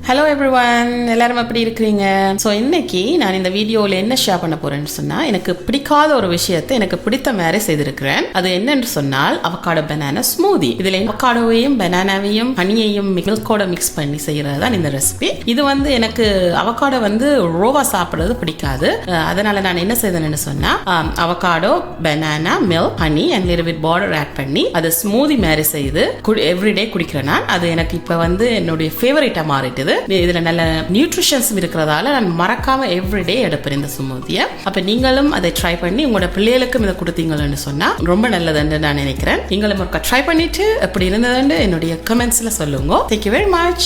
Hello everyone, எல்லாரும் எப்படி இருக்கிறீங்க? ஸோ இன்னைக்கு நான் இந்த வீடியோவில் என்ன ஷேர் பண்ண போறேன்னு சொன்னால், எனக்கு பிடிக்காத ஒரு விஷயத்தை எனக்கு பிடித்த மாதிரி செய்திருக்கிறேன். அது என்னன்னு சொன்னால் அவகாடோ பனானா ஸ்மூதி. இதில் அவகாடோவையும் பனானாவையும் ஹனியையும் மில்கோட மிக்ஸ் பண்ணி செய்கிறது தான் இந்த ரெசிபி. இது எனக்கு அவகாடோ ரோவா சாப்பிட்றது பிடிக்காது. அதனால நான் என்ன செய்தேன்னு சொன்னால், avocado banana milk honey and little bit water add பண்ணி அதை ஸ்மூதி மாதிரி செய்து எவ்ரிடே குடிக்கிறேன். நான் அது எனக்கு இப்போ என்னுடைய ஃபேவரேட்டாக மாறிட்டுது. இதுல நல்ல நியூட்ரிஷன்ஸ் இருக்கிறதால நான் மறக்காம எவ்ரிடே எடுப்பேன் இந்த ஸ்மூதியை. அப்ப நீங்களும் அதை ட்ரை பண்ணி உங்களோட பிள்ளைகளுக்கும் இதை கொடுத்தீங்கன்னு சொன்னா ரொம்ப நல்லதுன்னு நான் நினைக்கிறேன். நீங்களும் ட்ரை பண்ணிட்டு எப்படி இருந்ததுன்னு என்னுடைய கமெண்ட்ஸ்ல சொல்லுங்க. Thank you very much.